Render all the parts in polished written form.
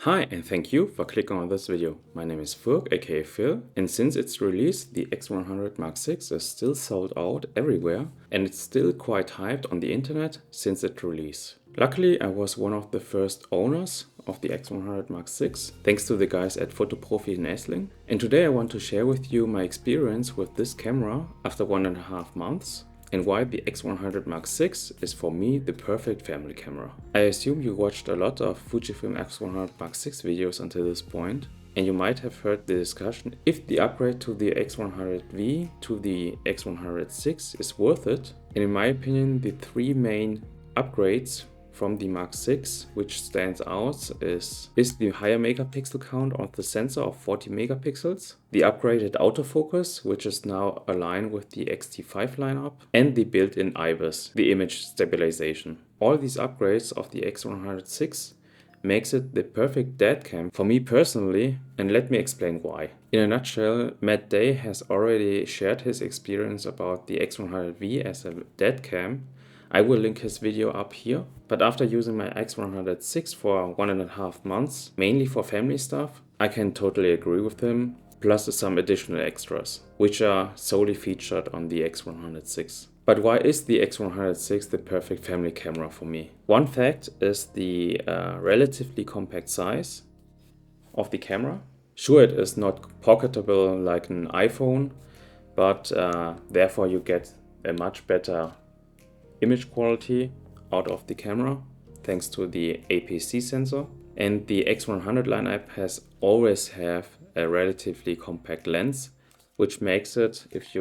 Hi and thank you for clicking on this video. My name is Furk, aka Phil, and since its release, the X100 Mark VI is still sold out everywhere and it's still quite hyped on the internet since its release. Luckily, I was one of the first owners of the X100 Mark VI, thanks to the guys at Fotoprofi in Esslingen. And today I want to share with you my experience with this camera after 1.5 months. And why the X100 Mark VI is for me the perfect family camera. I assume you watched a lot of Fujifilm X100 Mark VI videos until this point, and you might have heard the discussion if the upgrade to the X100V to the X100VI is worth it. And in my opinion, the three main upgrades from the Mark VI, which stands out, is the higher megapixel count of the sensor of 40 megapixels, the upgraded autofocus, which is now aligned with the X-T5 lineup, and the built-in IBIS, the image stabilization. All these upgrades of the X100VI makes it the perfect dad cam for me personally, and let me explain why. In a nutshell, Matt Day has already shared his experience about the X100V as a dad cam. I will link his video up here, but after using my X100VI for 1.5 months, mainly for family stuff, I can totally agree with him, plus some additional extras, which are solely featured on the X100VI. But why is the X100VI the perfect family camera for me? One fact is the relatively compact size of the camera. Sure, it is not pocketable like an iPhone, but therefore you get a much better image quality out of the camera thanks to the APC sensor. And the X100 lineup has always have a relatively compact lens, which makes it, if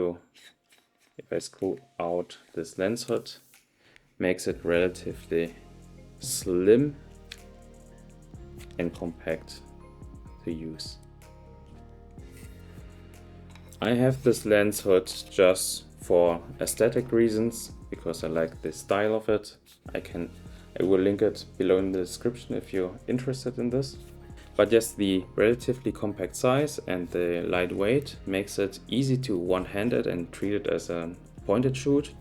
I screw out this lens hood, makes it relatively slim and compact to use. I have this lens hood just for aesthetic reasons, because I like the style of it. I will link it below in the description if you're interested in this. But yes, the relatively compact size and the lightweight makes it easy to one-hand it and treat it as a point-and shoot,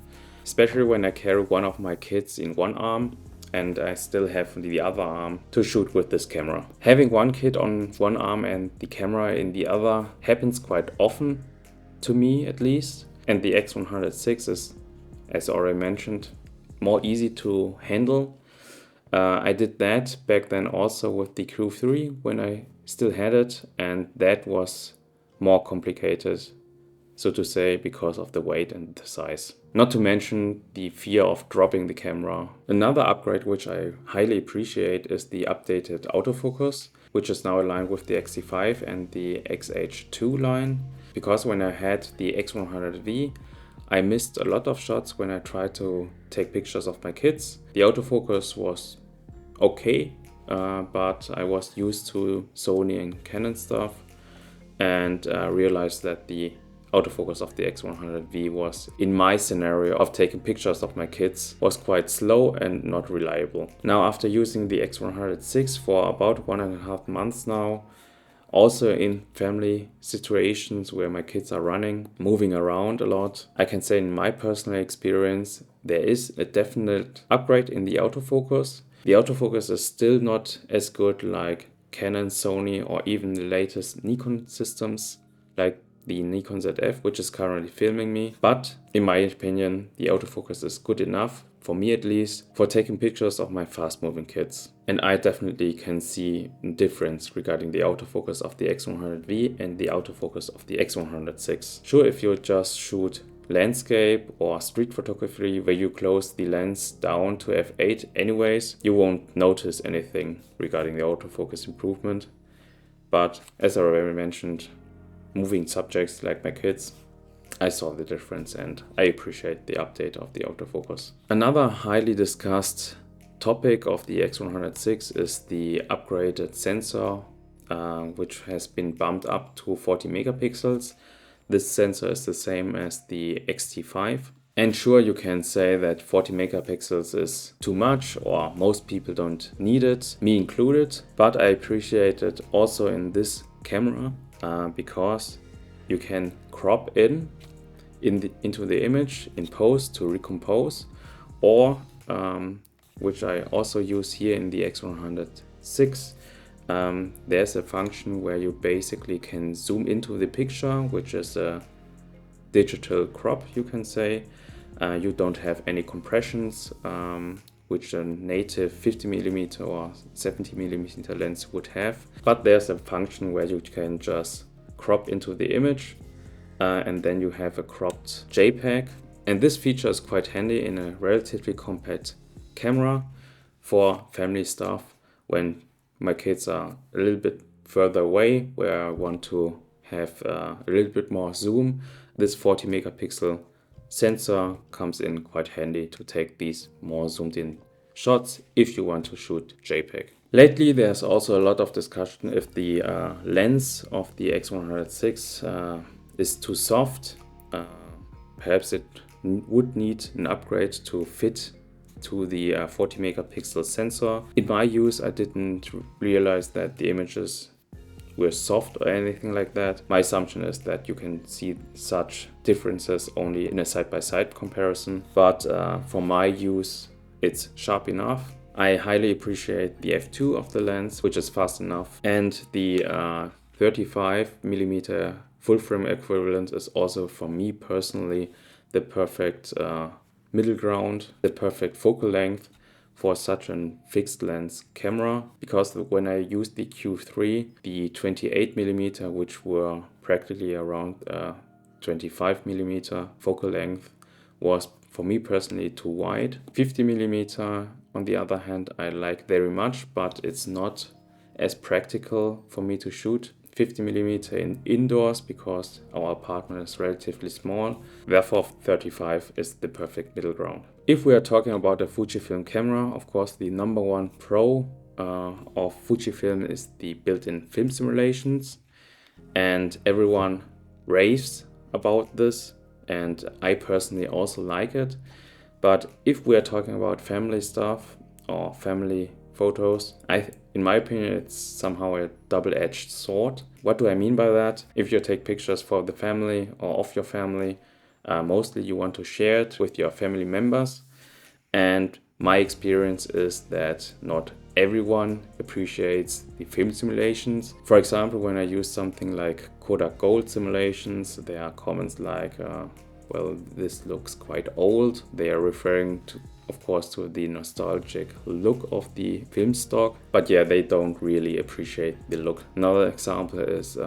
especially when I carry one of my kids in one arm and I still have the other arm to shoot with this camera. Having one kid on one arm and the camera in the other happens quite often, to me at least, and the X100VI is, as already mentioned, more easy to handle. I did that back then also with the Q3 when I still had it, and that was more complicated, so to say, because of the weight and the size. Not to mention the fear of dropping the camera. Another upgrade which I highly appreciate is the updated autofocus, which is now aligned with the X-T5 and the XH2 line, because when I had the X100V, I missed a lot of shots when I tried to take pictures of my kids. The autofocus was okay, but I was used to Sony and Canon stuff and realized that the autofocus of the X100V was, in my scenario of taking pictures of my kids, was quite slow and not reliable. Now, after using the X100VI for about 1.5 months now, also in family situations where my kids are running, moving around a lot, I can say in my personal experience, there is a definite upgrade in the autofocus. The autofocus is still not as good like Canon, Sony, or even the latest Nikon systems like the Nikon ZF, which is currently filming me. But in my opinion, the autofocus is good enough, for me at least, for taking pictures of my fast moving kids. And I definitely can see a difference regarding the autofocus of the X100V and the autofocus of the X100VI. Sure, if you just shoot landscape or street photography where you close the lens down to f8 anyways, you won't notice anything regarding the autofocus improvement. But as I already mentioned, moving subjects like my kids, I saw the difference and I appreciate the update of the autofocus. Another highly discussed topic of the X100VI is the upgraded sensor, which has been bumped up to 40 megapixels. This sensor is the same as the X-T5. And sure, you can say that 40 megapixels is too much or most people don't need it, me included, but I appreciate it also in this camera because you can crop into the image in post to recompose, or which I also use here in the X100VI, there's a function where you basically can zoom into the picture, which is a digital crop, you can say. You don't have any compressions, which a native 50mm or 70mm lens would have. But there's a function where you can just crop into the image and then you have a cropped JPEG. And this feature is quite handy in a relatively compact camera for family stuff when my kids are a little bit further away, where I want to have a little bit more zoom. This 40 megapixel sensor comes in quite handy to take these more zoomed in shots if you want to shoot JPEG. Lately there's also a lot of discussion if the lens of the X100VI is too soft. Perhaps it would need an upgrade to fit to the 40 megapixel sensor. In my use, I didn't realize that the images were soft or anything like that. My assumption is that you can see such differences only in a side-by-side comparison, but for my use it's sharp enough. I highly appreciate the f2 of the lens, which is fast enough, and the 35mm full frame equivalent is also, for me personally, the perfect middle ground, the perfect focal length for such a fixed lens camera. Because when I used the Q3, the 28mm, which were practically around 25mm focal length, was for me personally too wide. 50mm on the other hand I like very much, but it's not as practical for me to shoot 50mm in indoors because our apartment is relatively small. Therefore 35 is the perfect middle ground. If we are talking about a Fujifilm camera, of course the number one pro of Fujifilm is the built-in film simulations, and everyone raves about this, and I personally also like it. But if we are talking about family stuff or family photos, in my opinion, it's somehow a double-edged sword. What do I mean by that? If you take pictures for the family or of your family, mostly you want to share it with your family members. And my experience is that not everyone appreciates the film simulations. For example, when I use something like Kodak Gold simulations, there are comments like, well, this looks quite old. They are referring to, of course, to the nostalgic look of the film stock, but yeah, they don't really appreciate the look. Another example is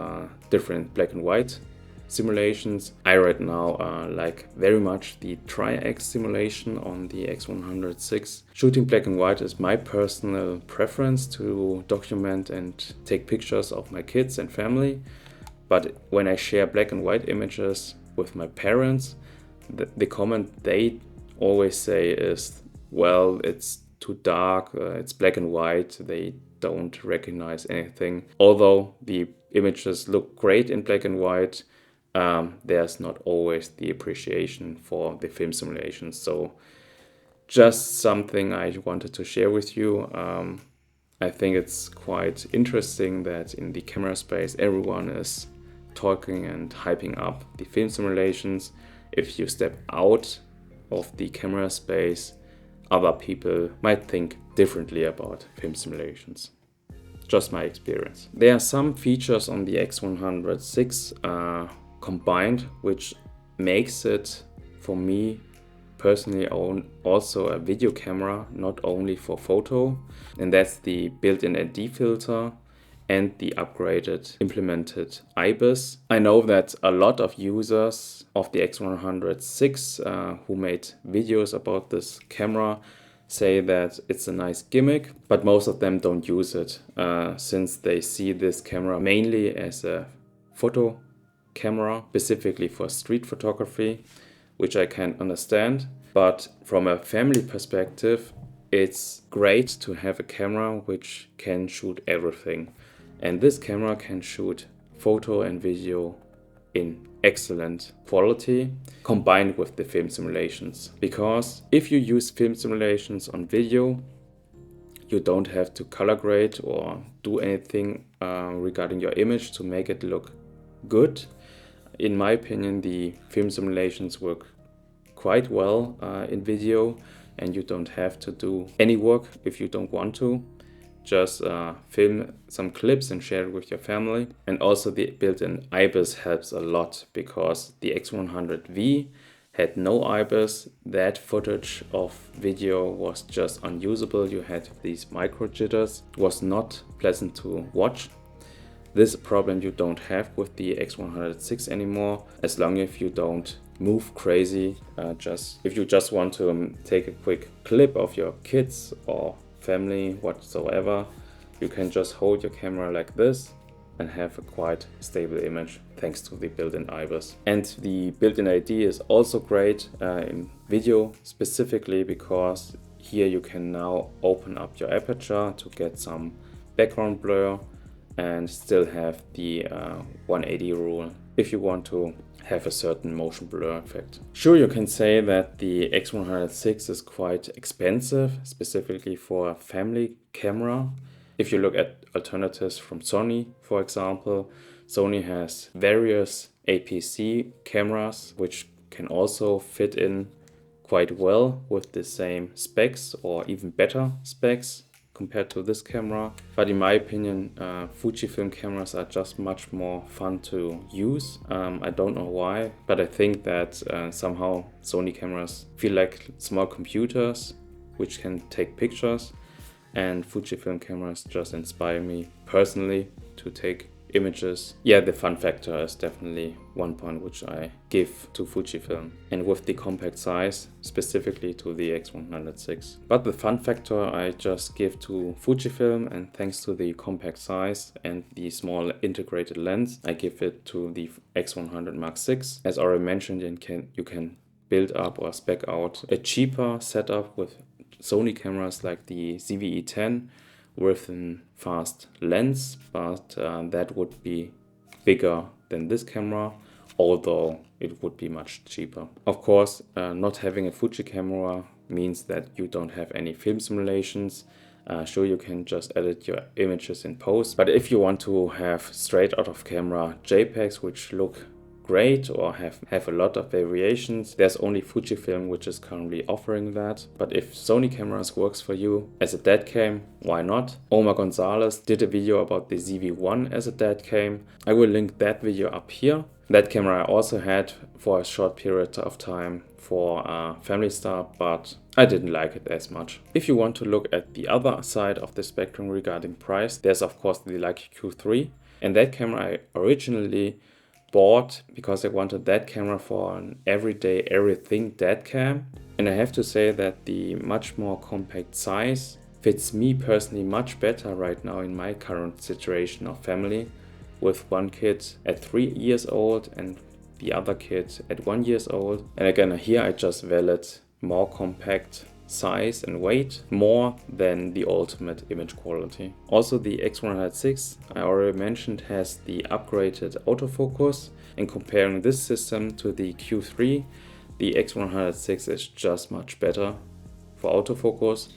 different black and white simulations. I right now like very much the Tri-X simulation on the X100VI. Shooting black and white is my personal preference to document and take pictures of my kids and family, but when I share black and white images with my parents, the comment they always say is, well, it's too dark, it's black and white, they don't recognize anything. Although the images look great in black and white, there's not always the appreciation for the film simulations. So just something I wanted to share with you. I think it's quite interesting that in the camera space everyone is talking and hyping up the film simulations. If you step out of the camera space, other people might think differently about film simulations. Just my experience. There are some features on the X100VI combined, which makes it, for me personally, also a video camera, not only for photo, and that's the built-in ND filter and the upgraded implemented IBIS. I know that a lot of users of the X100VI who made videos about this camera say that it's a nice gimmick, but most of them don't use it since they see this camera mainly as a photo camera, specifically for street photography, which I can understand. But from a family perspective, it's great to have a camera which can shoot everything. And this camera can shoot photo and video in excellent quality combined with the film simulations. Because if you use film simulations on video, you don't have to color grade or do anything regarding your image to make it look good. In my opinion, the film simulations work quite well in video, and you don't have to do any work if you don't want to. just film some clips and share it with your family. And also the built-in IBIS helps a lot, because the X100V had no IBIS. That footage of video was just unusable. You had these micro jitters. It was not pleasant to watch. This problem you don't have with the X106 anymore, as long as you don't move crazy. If you just want to take a quick clip of your kids or family whatsoever, you can just hold your camera like this and have a quite stable image thanks to the built-in IBIS. And the built-in ID is also great in video, specifically because here you can now open up your aperture to get some background blur and still have the 180 rule if you want to have a certain motion blur effect. Sure, you can say that the X106 is quite expensive, specifically for a family camera. If you look at alternatives from Sony, for example, Sony has various APC cameras which can also fit in quite well with the same specs or even better specs compared to this camera. But in my opinion, Fujifilm cameras are just much more fun to use. I don't know why, but I think that somehow Sony cameras feel like small computers which can take pictures, and Fujifilm cameras just inspire me personally to take images. Yeah, the fun factor is definitely one point which I give to Fujifilm, and with the compact size, specifically to the X106. But the fun factor I just give to Fujifilm, and thanks to the compact size and the small integrated lens, I give it to the X100 Mark VI. As already mentioned, you can build up or spec out a cheaper setup with Sony cameras like the ZV E10 with a fast lens, but that would be bigger than this camera, although it would be much cheaper. Of course, not having a Fuji camera means that you don't have any film simulations. Sure, you can just edit your images in post, but if you want to have straight out of camera JPEGs which look great or have a lot of variations, there's only Fujifilm which is currently offering that. But if Sony cameras works for you as a dead cam, why not? Omar Gonzalez did a video about the ZV-1 as a dead cam. I will link that video up here. That camera I also had for a short period of time for family stuff, but I didn't like it as much. If you want to look at the other side of the spectrum regarding price, there's of course the Leica Q3, and that camera I originally bought because I wanted that camera for an everyday everything dead cam, and I have to say that the much more compact size fits me personally much better right now in my current situation of family, with one kid at 3 years old and the other kid at 1 year old. And again, here I just valued more compact size and weight more than the ultimate image quality. Also, the X106 I already mentioned has the upgraded autofocus, and comparing this system to the Q3, the X106 is just much better for autofocus.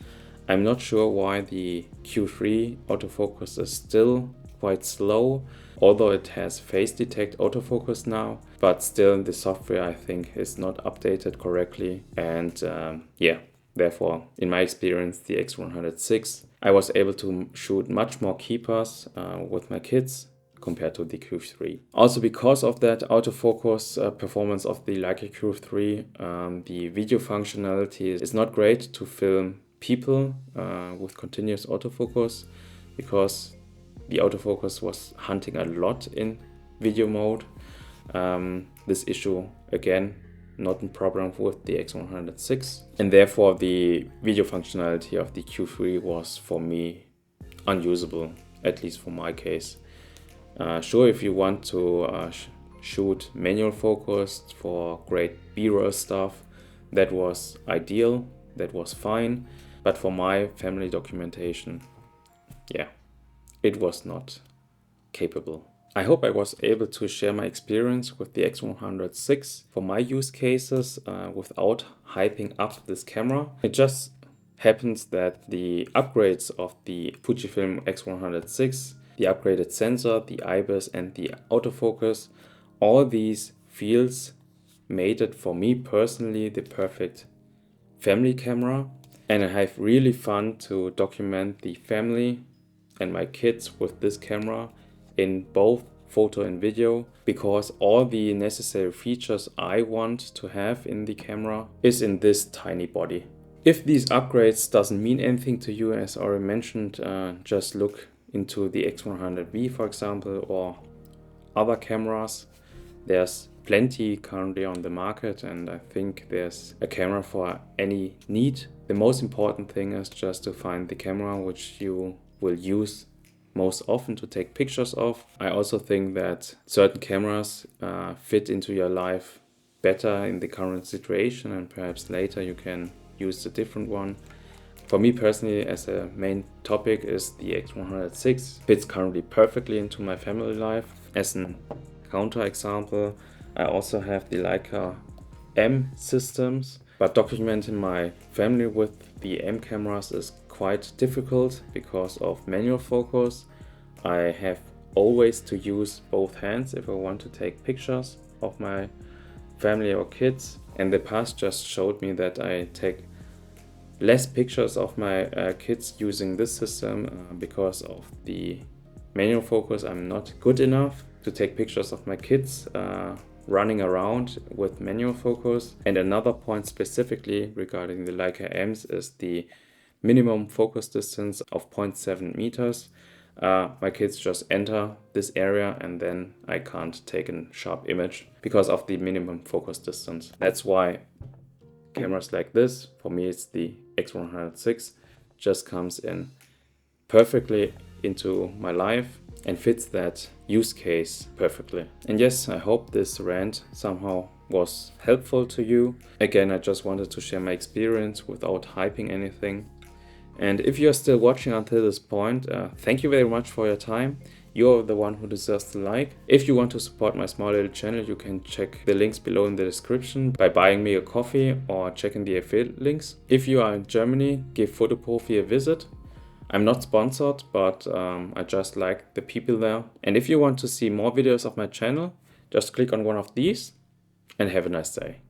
I'm not sure why the Q3 autofocus is still quite slow, although it has face detect autofocus now, but still the software I think is not updated correctly, and yeah. Therefore, in my experience, the X106, I was able to shoot much more keepers with my kids compared to the Q3. Also, because of that autofocus performance of the Leica Q3, the video functionality is not great to film people with continuous autofocus, because the autofocus was hunting a lot in video mode. This issue, again, not a problem with the X106, and therefore the video functionality of the Q3 was for me unusable, at least for my case. Sure, if you want to shoot manual focus for great B-roll stuff, that was ideal, that was fine, but for my family documentation, yeah, it was not capable. I hope I was able to share my experience with the X106 for my use cases without hyping up this camera. It just happens that the upgrades of the Fujifilm X106, the upgraded sensor, the IBIS and the autofocus, all these fields made it for me personally the perfect family camera. And I have really fun to document the family and my kids with this camera in both photo and video, because all the necessary features I want to have in the camera is in this tiny body. If these upgrades doesn't mean anything to you, as already mentioned, just look into the X100V, for example, or other cameras. There's plenty currently on the market, and I think there's a camera for any need. The most important thing is just to find the camera which you will use most often to take pictures of. I also think that certain cameras fit into your life better in the current situation, and perhaps later you can use a different one. For me personally, as a main topic, is the X100VI. Fits currently perfectly into my family life. As an counter example, I also have the Leica M systems, but documenting my family with the M cameras is quite difficult because of manual focus. I have always to use both hands if I want to take pictures of my family or kids, and the past just showed me that I take less pictures of my kids using this system because of the manual focus. I'm not good enough to take pictures of my kids running around with manual focus. And another point specifically regarding the Leica M's is the minimum focus distance of 0.7 meters. My kids just enter this area and then I can't take a sharp image because of the minimum focus distance. That's why cameras like this, for me it's the X100VI, just comes in perfectly into my life and fits that use case perfectly. And yes, I hope this rant somehow was helpful to you. Again, I just wanted to share my experience without hyping anything. And if you're still watching until this point, thank you very much for your time. You're the one who deserves the like. If you want to support my small little channel, you can check the links below in the description by buying me a coffee or checking the affiliate links. If you are in Germany, give Fotoprofi a visit. I'm not sponsored, but I just like the people there. And if you want to see more videos of my channel, just click on one of these and have a nice day.